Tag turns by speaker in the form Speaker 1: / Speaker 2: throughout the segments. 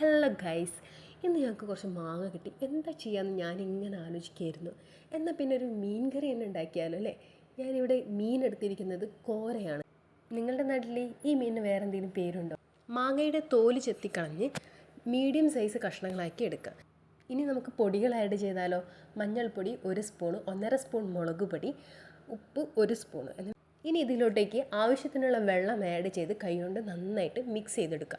Speaker 1: Hello guys, ഇന്ന് ഞങ്ങൾക്ക് കുറച്ച് മാങ്ങ കിട്ടി. എന്താ ചെയ്യാമെന്ന് ഞാനിങ്ങനെ ആലോചിക്കുകയായിരുന്നു. എന്നാൽ പിന്നെ ഒരു മീൻ കറി തന്നെ ഉണ്ടാക്കിയാലോ അല്ലേ. ഞാനിവിടെ മീൻ എടുത്തിരിക്കുന്നത് കോരയാണ്. നിങ്ങളുടെ നാട്ടിൽ ഈ മീനിന് വേറെ എന്തെങ്കിലും പേരുണ്ടോ? മാങ്ങയുടെ തോല് ചെത്തിക്കളഞ്ഞ് മീഡിയം സൈസ് കഷ്ണങ്ങളാക്കി എടുക്കുക. ഇനി നമുക്ക് പൊടികൾ ആഡ് ചെയ്താലോ. മഞ്ഞൾപ്പൊടി 1 സ്പൂൺ, 1.5 സ്പൂൺ മുളക് പൊടി, ഉപ്പ് 1 സ്പൂൺ. ഇനി ഇതിലോട്ടേക്ക് ആവശ്യത്തിനുള്ള വെള്ളം ആഡ് ചെയ്ത് കൈകൊണ്ട് നന്നായിട്ട് മിക്സ് ചെയ്തെടുക്കുക.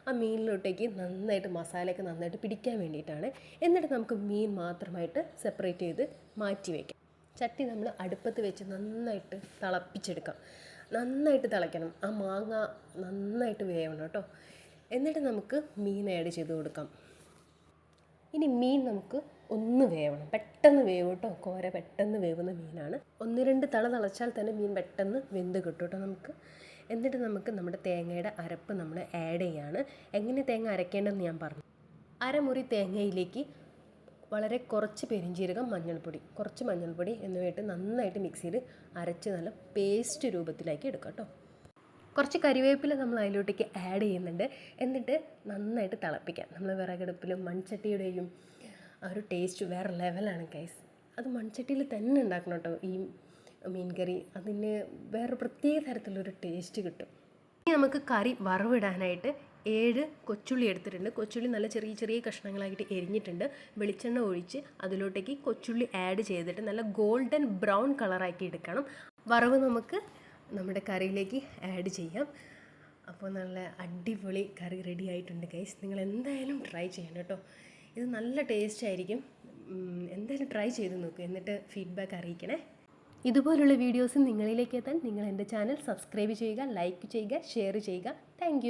Speaker 1: ആ മീനിലോട്ടേക്ക് നന്നായിട്ട് മസാലയൊക്കെ നന്നായിട്ട് പിടിക്കാൻ വേണ്ടിയിട്ടാണ്. എന്നിട്ട് നമുക്ക് മീൻ മാത്രമായിട്ട് സെപ്പറേറ്റ് ചെയ്ത് മാറ്റി വയ്ക്കാം. ചട്ടി നമ്മൾ അടുപ്പത്ത് വെച്ച് നന്നായിട്ട് തിളപ്പിച്ചെടുക്കാം. നന്നായിട്ട് തിളയ്ക്കണം. ആ മാങ്ങ നന്നായിട്ട് വേവണം കേട്ടോ. എന്നിട്ട് നമുക്ക് മീൻ ആഡ് ചെയ്ത് കൊടുക്കാം. ഇനി മീൻ നമുക്ക് ഒന്ന് വേവണം, പെട്ടെന്ന് വേവും കേട്ടോ. കോര പെട്ടെന്ന് വേവുന്ന മീനാണ്. 1-2 തിളച്ചാൽ തന്നെ മീൻ പെട്ടെന്ന് വെന്ത് കിട്ടും കേട്ടോ നമുക്ക്. എന്നിട്ട് നമുക്ക് നമ്മുടെ തേങ്ങയുടെ അരപ്പ് നമ്മൾ ആഡ് ചെയ്യാണ്. എങ്ങനെ തേങ്ങ അരക്കേണ്ടതെന്ന് ഞാൻ പറഞ്ഞു. അരമുറി തേങ്ങയിലേക്ക് വളരെ കുറച്ച് പെരിഞ്ചീരകം, കുറച്ച് മഞ്ഞൾപ്പൊടി എന്നിവയിട്ട് നന്നായിട്ട് മിക്സിയിൽ അരച്ച് നല്ല പേസ്റ്റ് രൂപത്തിലാക്കി എടുക്കാം കേട്ടോ. കുറച്ച് കരിവേപ്പില നമ്മൾ അതിലോട്ടേക്ക് ആഡ് ചെയ്യുന്നുണ്ട്. എന്നിട്ട് നന്നായിട്ട് തിളപ്പിക്കാം. നമ്മൾ വിറകടുപ്പിലും മൺചട്ടിയുടെയും ആ ഒരു ടേസ്റ്റ് വേറെ ലെവലാണ് ഗൈസ്. അത് മൺചട്ടിയിൽ തന്നെ ഉണ്ടാക്കണം കേട്ടോ ഈ മീൻ കറി. അതിന് വേറെ പ്രത്യേക തരത്തിലൊരു ടേസ്റ്റ് കിട്ടും. ഇനി നമുക്ക് കറി വറവിടാനായിട്ട് 7 കൊച്ചുള്ളി എടുത്തിട്ടുണ്ട്. കൊച്ചുള്ളി നല്ല ചെറിയ ചെറിയ കഷ്ണങ്ങളായിട്ട് എരിഞ്ഞിട്ടുണ്ട്. വെളിച്ചെണ്ണ ഒഴിച്ച് അതിലോട്ടേക്ക് കൊച്ചുള്ളി ആഡ് ചെയ്തിട്ട് നല്ല ഗോൾഡൻ ബ്രൗൺ കളറാക്കി എടുക്കണം. വറവ് നമുക്ക് നമ്മുടെ കറിയിലേക്ക് ആഡ് ചെയ്യാം. അപ്പോൾ നല്ല അടിപൊളി കറി റെഡി ആയിട്ടുണ്ട് ഗൈസ്. നിങ്ങൾ എന്തായാലും ട്രൈ ചെയ്യണം കേട്ടോ. ഇത് നല്ല ടേസ്റ്റ് ആയിരിക്കും. എന്തായാലും ട്രൈ ചെയ്ത് നോക്കുക, എന്നിട്ട് ഫീഡ്ബാക്ക് അറിയിക്കണേ. ഇതുപോലുള്ള വീഡിയോസ് നിങ്ങളിലേക്ക് എത്താൻ നിങ്ങൾ എൻ്റെ ചാനൽ സബ്സ്ക്രൈബ് ചെയ്യുക, ലൈക്ക് ചെയ്യുക, ഷെയർ ചെയ്യുക. താങ്ക്